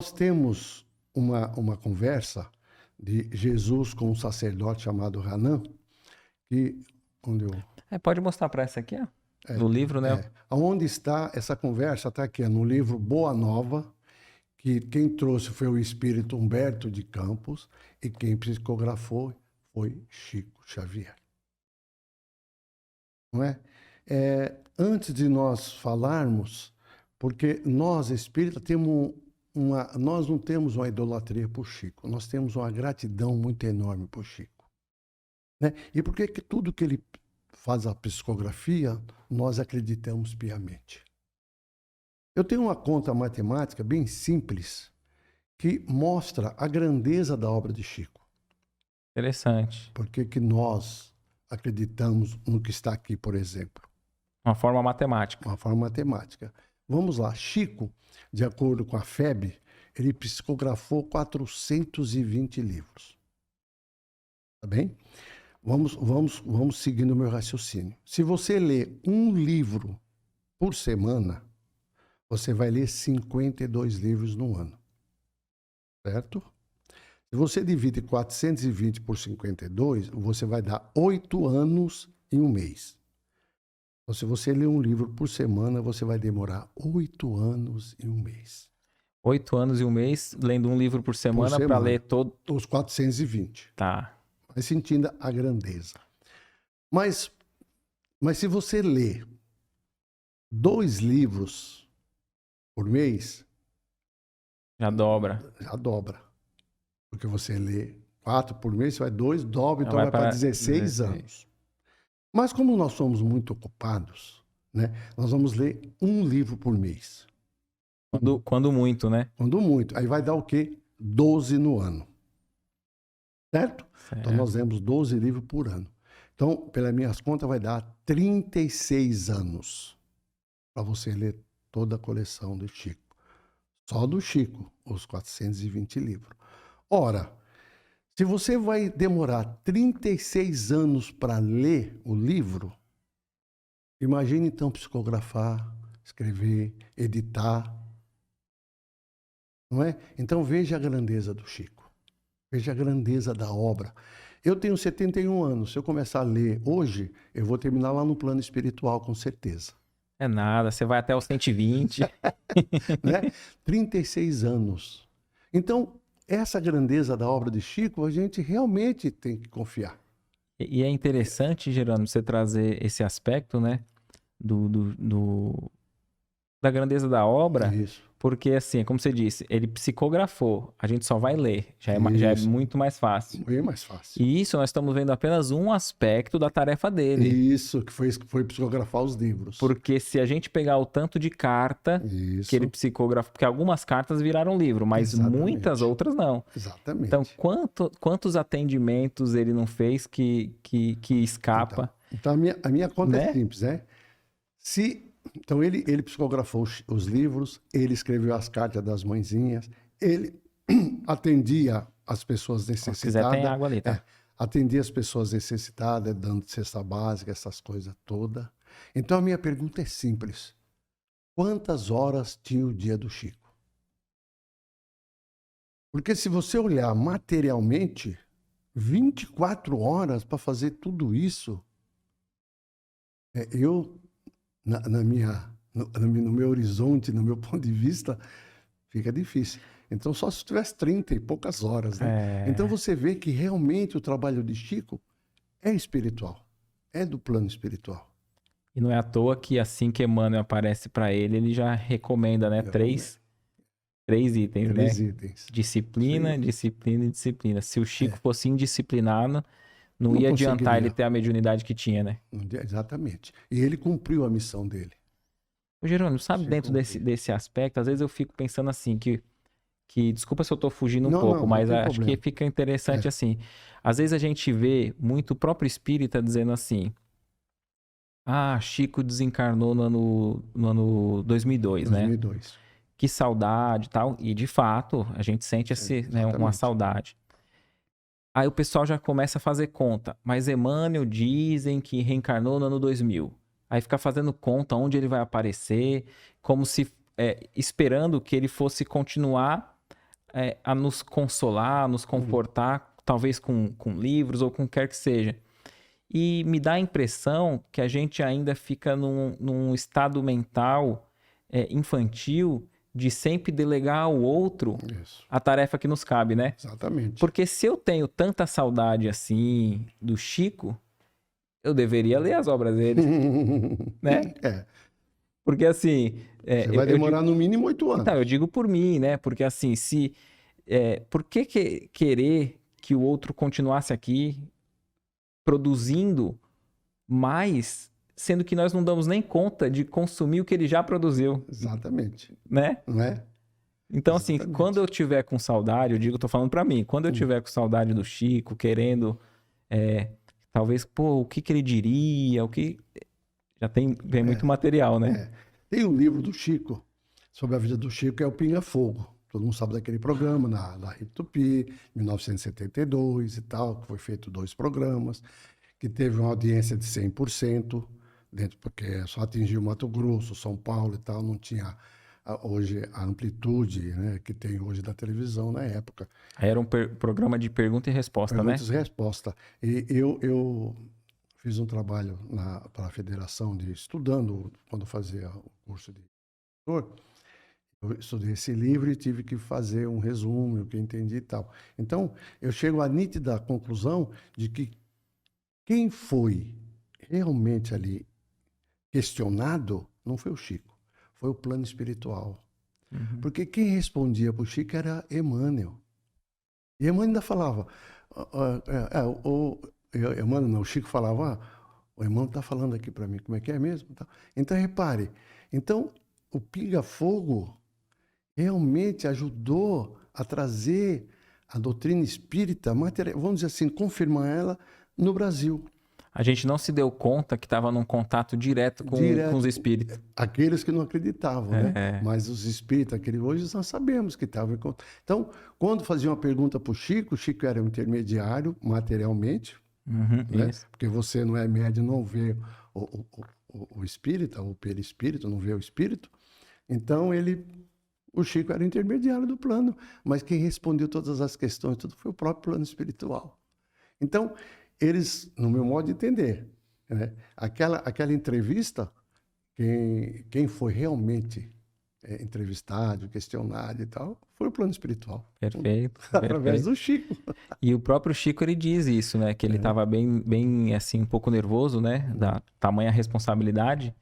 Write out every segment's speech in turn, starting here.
Nós temos uma conversa de Jesus com um sacerdote chamado Hanan, que onde eu, Pode mostrar para essa aqui, ó. Do livro, né? aonde está essa conversa? Está aqui, no livro Boa Nova, que quem trouxe foi o espírito Humberto de Campos e quem psicografou foi Chico Xavier. Não é? Antes de nós falarmos, porque nós espíritas nós não temos uma idolatria por Chico, nós temos uma gratidão muito enorme por Chico. Né? E por que tudo que ele faz a psicografia, nós acreditamos piamente? Eu tenho uma conta matemática bem simples que mostra a grandeza da obra de Chico. Interessante. Por que nós acreditamos no que está aqui, por exemplo? Uma forma matemática. Uma forma matemática. Vamos lá. Chico, de acordo com a FEB, ele psicografou 420 livros. Tá bem? Vamos seguindo o meu raciocínio. Se você lê um livro por semana, você vai ler 52 livros no ano. Certo? Se você divide 420 por 52, você vai dar 8 anos em um mês. Então, se você ler um livro por semana, você vai demorar 8 anos em um mês. 8 anos e um mês, lendo um livro por semana para ler todo... Os 420. Tá. Vai sentindo a grandeza. Mas se você lê 2 livros por mês... Já dobra. Já dobra. Porque você lê 4 por mês, você vai 2, dobra, então vai para 16 anos. Mas como nós somos muito ocupados, né, nós vamos ler um livro por mês. Quando muito, né? Quando muito. Aí vai dar o quê? 12 no ano. Certo? Então nós lemos 12 livros por ano. Então, pelas minhas contas, vai dar 36 anos para você ler toda a coleção do Chico. Só do Chico, os 420 livros. Ora, se você vai demorar 36 anos para ler o livro, imagine então psicografar, escrever, editar. Não é? Então veja a grandeza do Chico. Veja a grandeza da obra. Eu tenho 71 anos. Se eu começar a ler hoje, eu vou terminar lá no plano espiritual, com certeza. É nada, você vai até os 120. Né? 36 anos. Então, essa grandeza da obra de Chico, a gente realmente tem que confiar. E é interessante, Jerônimo, você trazer esse aspecto, né? Da grandeza da obra. Isso. Porque, assim, como você disse, ele psicografou. A gente só vai ler. Já é muito mais fácil. Bem mais fácil. E isso nós estamos vendo apenas um aspecto da tarefa dele. Isso, que foi psicografar os livros. Porque se a gente pegar o tanto de carta que ele psicografou, porque algumas cartas viraram livro, mas muitas outras não. Exatamente. Então, quantos atendimentos ele não fez que escapa? Então a minha conta é simples, né? Então ele psicografou os livros, ele escreveu as cartas das mãezinhas, ele atendia as pessoas necessitadas. Se quiser, tem água ali, tá? Atendia as pessoas necessitadas, dando cesta básica, essas coisas todas. Então a minha pergunta é simples. Quantas horas tinha o dia do Chico? Porque se você olhar materialmente, 24 horas para fazer tudo isso, no meu horizonte, no meu ponto de vista, fica difícil. Então, só se tivesse 30 e poucas horas, né? Então, você vê que realmente o trabalho de Chico é espiritual, é do plano espiritual. E não é à toa que assim que Emmanuel aparece para ele já recomenda, né? Três itens, né? Itens. Disciplina, sim. Disciplina e disciplina. Se o Chico fosse indisciplinado, não ia adiantar ele ter a mediunidade que tinha, né? Exatamente. E ele cumpriu a missão dele. Ô, Jerônimo, sabe, dentro desse aspecto, às vezes eu fico pensando assim, que desculpa se eu tô fugindo um pouco, mas acho que fica interessante assim. Às vezes a gente vê muito o próprio espírita dizendo assim, Chico desencarnou no ano 2002, né? 2002. Que saudade e tal. E, de fato, a gente sente uma saudade. Aí o pessoal já começa a fazer conta. Mas Emmanuel dizem que reencarnou no ano 2000. Aí fica fazendo conta onde ele vai aparecer, como se esperando que ele fosse continuar a nos consolar, a nos confortar, talvez com livros ou com o que quer que seja. E me dá a impressão que a gente ainda fica num estado mental infantil de sempre delegar ao outro a tarefa que nos cabe, né? Exatamente. Porque se eu tenho tanta saudade assim do Chico, eu deveria ler as obras dele, né? Porque assim... Você vai demorar no mínimo 8 anos. Então, eu digo por mim, né? Porque assim, por que querer que o outro continuasse aqui produzindo mais, sendo que nós não damos nem conta de consumir o que ele já produziu? Exatamente. Né? Não é? Então, Exatamente. assim, quando eu tiver com saudade, eu digo, tô falando pra mim, quando eu tiver com saudade do Chico, querendo, talvez, o que ele diria, já vem muito material, né? Tem um livro do Chico, sobre a vida do Chico, que é o Pinga Fogo. Todo mundo sabe daquele programa na Rede Tupi, 1972 e tal, que foi feito 2 programas, que teve uma audiência de 100%, porque só atingiu Mato Grosso, São Paulo e tal, não tinha hoje a amplitude, né, que tem hoje da televisão na época. Era um programa de pergunta e resposta, né? Perguntas e resposta. E eu fiz um trabalho para a federação, estudando, quando fazia o curso de editor, eu estudei esse livro e tive que fazer um resumo, o que entendi e tal. Então, eu chego à nítida conclusão de que quem foi realmente ali questionado não foi o Chico, foi o plano espiritual. Uhum. Porque quem respondia para o Chico era Emmanuel. E Emmanuel ainda falava... Emmanuel não, o Chico falava, o Emmanuel está falando aqui para mim, como é que é mesmo? Então, repare, o Pinga Fogo realmente ajudou a trazer a doutrina espírita, vamos dizer assim, confirmar ela no Brasil. A gente não se deu conta que estava num contato direto com os espíritos. Aqueles que não acreditavam, né? Mas os espíritos, hoje nós sabemos que estavam em contato. Então, quando fazia uma pergunta para o Chico era um intermediário, materialmente, né? Porque você não é médium, não vê o espírita, o perispírito, não vê o espírito. Então, o Chico era o intermediário do plano, mas quem respondeu todas as questões, tudo foi o próprio plano espiritual. Então, eles, no meu modo de entender, né, aquela entrevista, quem foi realmente entrevistado, questionado e tal, foi o plano espiritual. Perfeito. Através do Chico. E o próprio Chico, ele diz isso, né? Que ele estava bem, assim, um pouco nervoso, né? Da tamanha responsabilidade.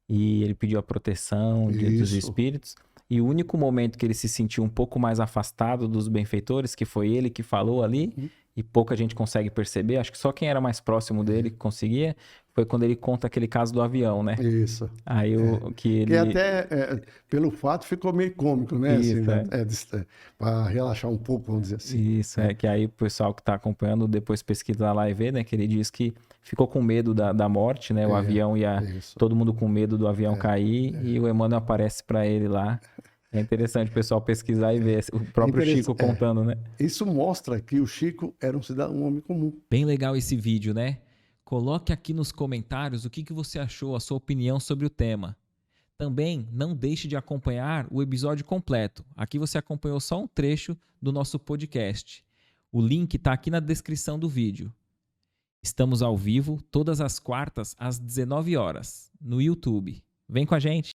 E ele pediu a proteção dos espíritos. E o único momento que ele se sentiu um pouco mais afastado dos benfeitores, que foi ele que falou ali, e pouca gente consegue perceber, acho que só quem era mais próximo dele que conseguia, foi quando ele conta aquele caso do avião, né? Isso. Aí que até, pelo fato, ficou meio cômico, né? Isso, assim, para relaxar um pouco, vamos dizer assim. Isso, que aí o pessoal que está acompanhando depois pesquisa lá e vê, né? Que ele diz que ficou com medo da morte, né? O avião todo mundo com medo do avião cair, e o Emmanuel aparece para ele lá. É interessante o pessoal pesquisar e ver o próprio Chico contando, né? Isso mostra que o Chico era um homem comum. Bem legal esse vídeo, né? Coloque aqui nos comentários o que você achou, a sua opinião sobre o tema. Também não deixe de acompanhar o episódio completo. Aqui você acompanhou só um trecho do nosso podcast. O link está aqui na descrição do vídeo. Estamos ao vivo todas as quartas às 19 horas no YouTube. Vem com a gente!